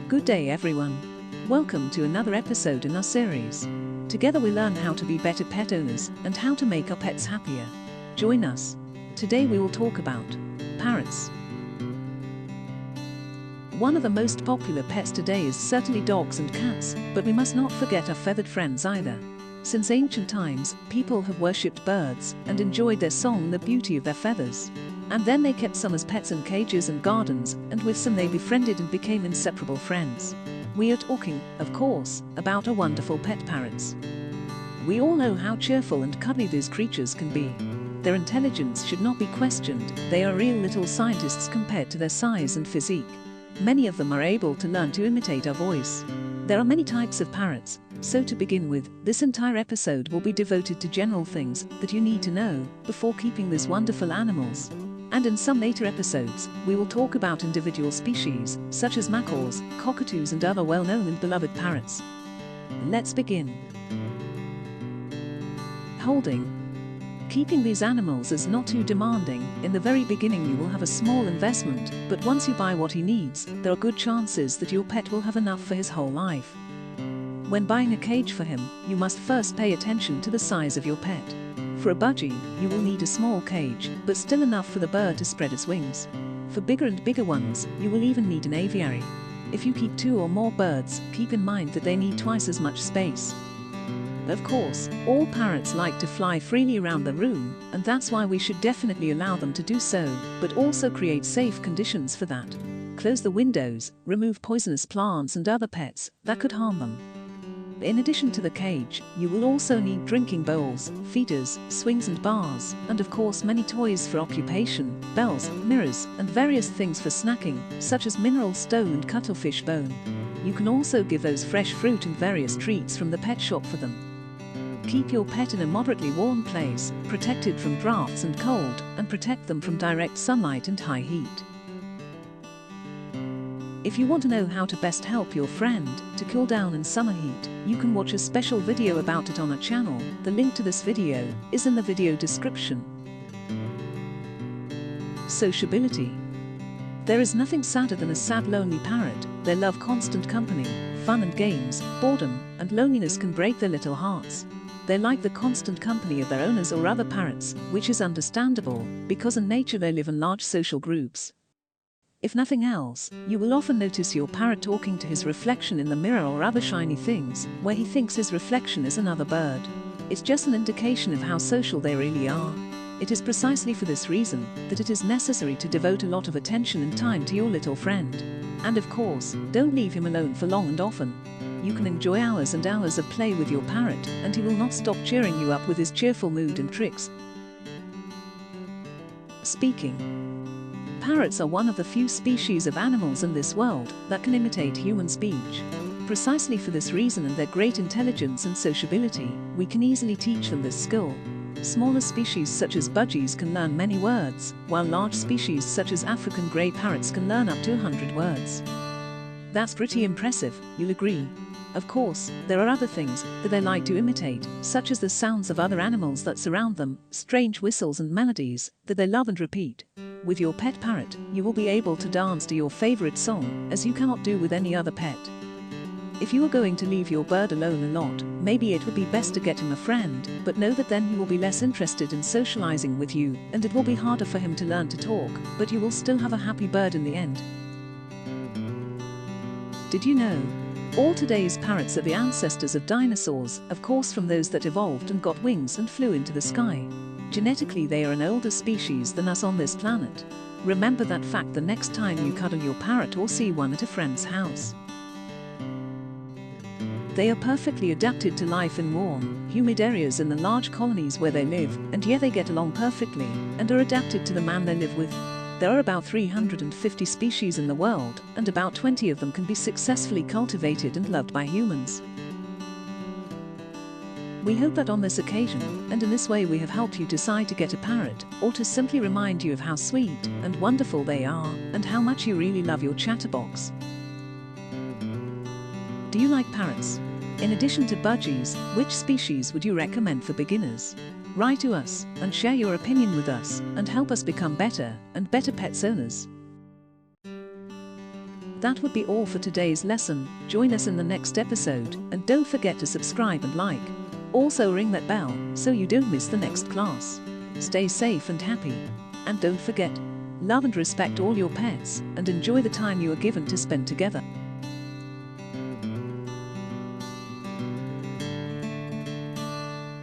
Good day everyone. Welcome to another episode in our series. Together we learn how to be better pet owners and how to make our pets happier. Join us. Today we will talk about parrots. One of the most popular pets today is certainly dogs and cats, but we must not forget our feathered friends either. Since ancient times, people have worshipped birds and enjoyed their song and the beauty of their feathers. And then they kept some as pets in cages and gardens, and with some they befriended and became inseparable friends. We are talking, of course, about our wonderful pet parrots. We all know how cheerful and cuddly these creatures can be. Their intelligence should not be questioned. They are real little scientists compared to their size and physique. Many of them are able to learn to imitate our voice. There are many types of parrots, so to begin with, this entire episode will be devoted to general things that you need to know before keeping these wonderful animals. And in some later episodes, we will talk about individual species, such as macaws, cockatoos and other well-known and beloved parrots. Let's begin. Holding. Keeping these animals is not too demanding. In the very beginning you will have a small investment, but once you buy what he needs, there are good chances that your pet will have enough for his whole life. When buying a cage for him, you must first pay attention to the size of your pet. For a budgie, you will need a small cage, but still enough for the bird to spread its wings. For bigger and bigger ones, you will even need an aviary. If you keep 2 or more birds, keep in mind that they need twice as much space. Of course, all parrots like to fly freely around the room, and that's why we should definitely allow them to do so, but also create safe conditions for that. Close the windows, remove poisonous plants and other pets that could harm them. In addition to the cage, you will also need drinking bowls, feeders, swings and bars, and of course many toys for occupation, bells, mirrors, and various things for snacking, such as mineral stone and cuttlefish bone. You can also give those fresh fruit and various treats from the pet shop for them. Keep your pet in a moderately warm place, protected from drafts and cold, and protect them from direct sunlight and high heat. If you want to know how to best help your friend to cool down in summer heat, you can watch a special video about it on our channel. The link to this video is in the video description. Sociability. There is nothing sadder than a sad, lonely parrot. They love constant company, fun and games. Boredom and loneliness can break their little hearts. They like the constant company of their owners or other parrots, which is understandable, because in nature they live in large social groups. If nothing else, you will often notice your parrot talking to his reflection in the mirror or other shiny things, where he thinks his reflection is another bird. It's just an indication of how social they really are. It is precisely for this reason that it is necessary to devote a lot of attention and time to your little friend. And of course, don't leave him alone for long and often. You can enjoy hours and hours of play with your parrot, and he will not stop cheering you up with his cheerful mood and tricks. Speaking. Parrots are one of the few species of animals in this world that can imitate human speech. Precisely for this reason and their great intelligence and sociability, we can easily teach them this skill. Smaller species such as budgies can learn many words, while large species such as African grey parrots can learn up to 100 words. That's pretty impressive, you'll agree. Of course, there are other things that they like to imitate, such as the sounds of other animals that surround them, strange whistles and melodies that they love and repeat. With your pet parrot, you will be able to dance to your favorite song, as you cannot do with any other pet. If you are going to leave your bird alone a lot, maybe it would be best to get him a friend, but know that then he will be less interested in socializing with you, and it will be harder for him to learn to talk, but you will still have a happy bird in the end. Did you know? All today's parrots are the ancestors of dinosaurs, of course from those that evolved and got wings and flew into the sky. Genetically they are an older species than us on this planet. Remember that fact the next time you cuddle your parrot or see one at a friend's house. They are perfectly adapted to life in warm, humid areas in the large colonies where they live, and yet they get along perfectly, and are adapted to the man they live with. There are about 350 species in the world, and about 20 of them can be successfully cultivated and loved by humans. We hope that on this occasion, and in this way we have helped you decide to get a parrot, or to simply remind you of how sweet and wonderful they are, and how much you really love your chatterbox. Do you like parrots? In addition to budgies, which species would you recommend for beginners? Write to us and share your opinion with us and help us become better and better pets owners. That would be all for today's lesson. Join us in the next episode, and don't forget to subscribe and like. Also ring that bell so you don't miss the next class. Stay safe and happy. And don't forget, love and respect all your pets, and enjoy the time you are given to spend together.